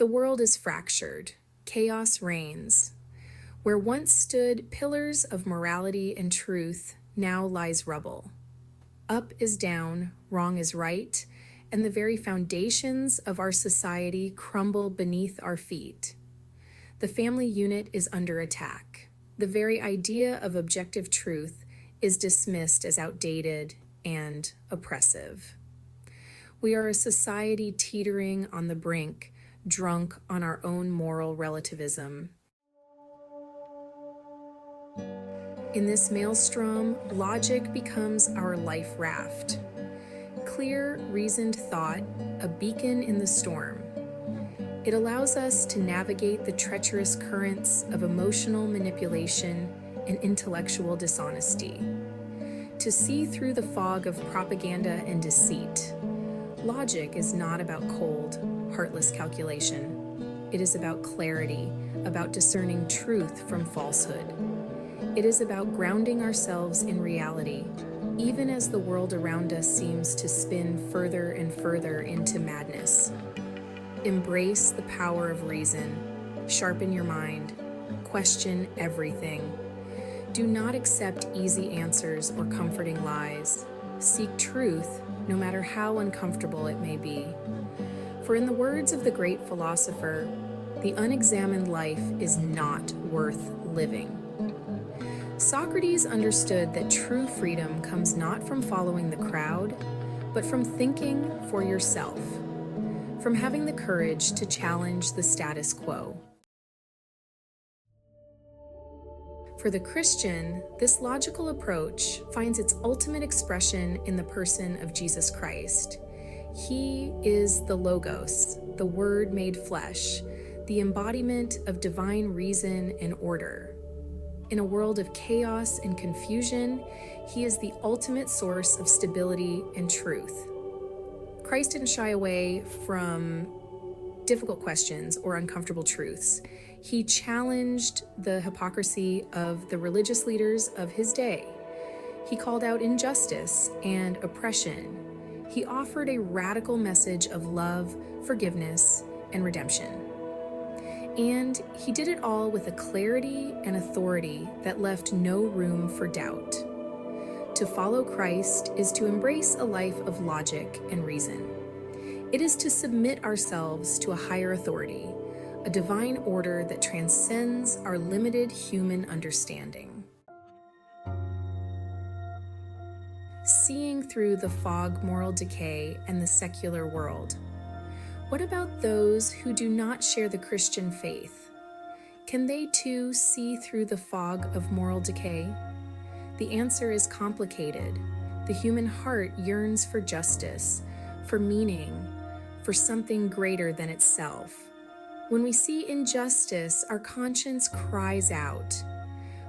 The world is fractured. Chaos reigns. Where once stood pillars of morality and truth, now lies rubble. Up is down, wrong is right, and the very foundations of our society crumble beneath our feet. The family unit is under attack. The very idea of objective truth is dismissed as outdated and oppressive. We are a society teetering on the brink, drunk on our own moral relativism. In this maelstrom, logic becomes our life raft. Clear, reasoned thought, a beacon in the storm. It allows us to navigate the treacherous currents of emotional manipulation and intellectual dishonesty. To see through the fog of propaganda and deceit. Logic is not about cold, heartless calculation. It is about clarity, about discerning truth from falsehood. It is about grounding ourselves in reality, even as the world around us seems to spin further and further into madness. Embrace the power of reason. Sharpen your mind. Question everything. Do not accept easy answers or comforting lies. Seek truth, no matter how uncomfortable it may be. For in the words of the great philosopher, the unexamined life is not worth living. Socrates understood that true freedom comes not from following the crowd, but from thinking for yourself, from having the courage to challenge the status quo. For the Christian, this logical approach finds its ultimate expression in the person of Jesus Christ. He is the Logos, the Word made flesh, the embodiment of divine reason and order. In a world of chaos and confusion, he is the ultimate source of stability and truth. Christ didn't shy away from difficult questions or uncomfortable truths. He challenged the hypocrisy of the religious leaders of his day. He called out injustice and oppression. He offered a radical message of love, forgiveness, and redemption. And he did it all with a clarity and authority that left no room for doubt. To follow Christ is to embrace a life of logic and reason. It is to submit ourselves to a higher authority, a divine order that transcends our limited human understanding. Seeing through the fog moral decay and the secular world. What about those who do not share the Christian faith? Can they too see through the fog of moral decay? The answer is complicated. The human heart yearns for justice, for meaning, for something greater than itself. When we see injustice, our conscience cries out.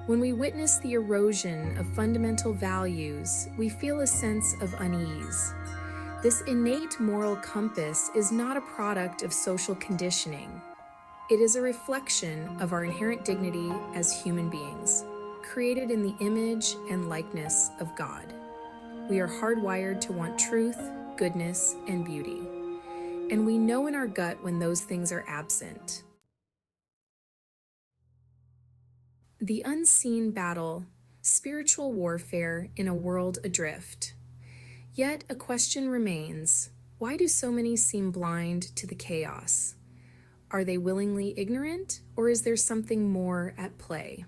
When we witness the erosion of fundamental values, we feel a sense of unease. This innate moral compass is not a product of social conditioning. It is a reflection of our inherent dignity as human beings, created in the image and likeness of God. We are hardwired to want truth, goodness, and beauty. And we know in our gut when those things are absent. The unseen battle, spiritual warfare in a world adrift. Yet a question remains, why do so many seem blind to the chaos? Are they willingly ignorant, or is there something more at play?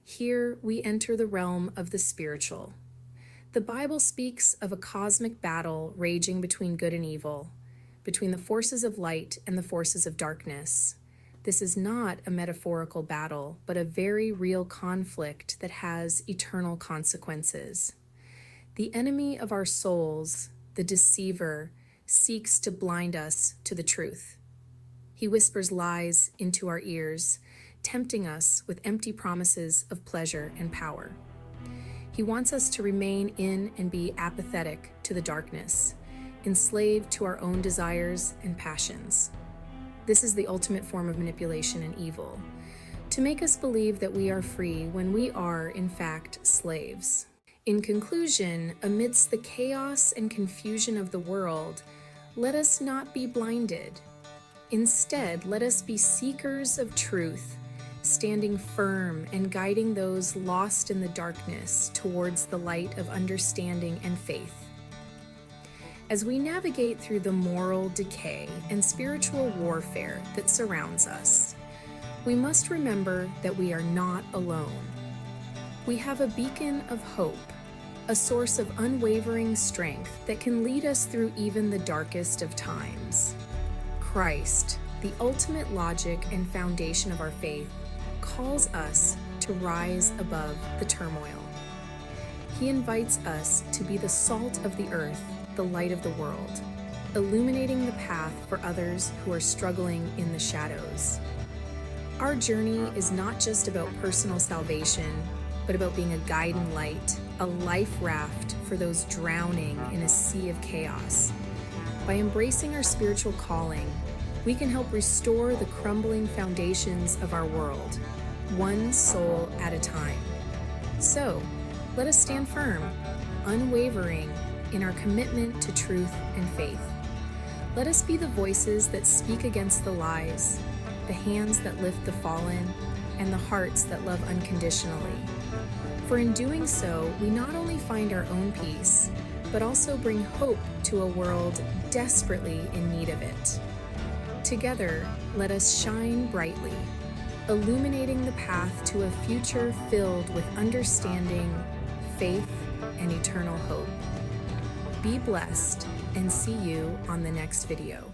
Here we enter the realm of the spiritual. The Bible speaks of a cosmic battle raging between good and evil, between the forces of light and the forces of darkness. This is not a metaphorical battle, but a very real conflict that has eternal consequences. The enemy of our souls, the deceiver, seeks to blind us to the truth. He whispers lies into our ears, tempting us with empty promises of pleasure and power. He wants us to remain in and be apathetic to the darkness, enslaved to our own desires and passions. This is the ultimate form of manipulation and evil, to make us believe that we are free when we are, in fact, slaves. In conclusion, amidst the chaos and confusion of the world, let us not be blinded. Instead, let us be seekers of truth, standing firm and guiding those lost in the darkness towards the light of understanding and faith. As we navigate through the moral decay and spiritual warfare that surrounds us, we must remember that we are not alone. We have a beacon of hope, a source of unwavering strength that can lead us through even the darkest of times. Christ, the ultimate logic and foundation of our faith, calls us to rise above the turmoil. He invites us to be the salt of the earth, the light of the world, illuminating the path for others who are struggling in the shadows. Our journey is not just about personal salvation, but about being a guiding light, a life raft for those drowning in a sea of chaos. By embracing our spiritual calling, we can help restore the crumbling foundations of our world, one soul at a time. So, let us stand firm, unwavering in our commitment to truth and faith. Let us be the voices that speak against the lies, the hands that lift the fallen, and the hearts that love unconditionally. For in doing so, we not only find our own peace, but also bring hope to a world desperately in need of it. Together, let us shine brightly, illuminating the path to a future filled with understanding, faith, and eternal hope. Be blessed, and see you on the next video.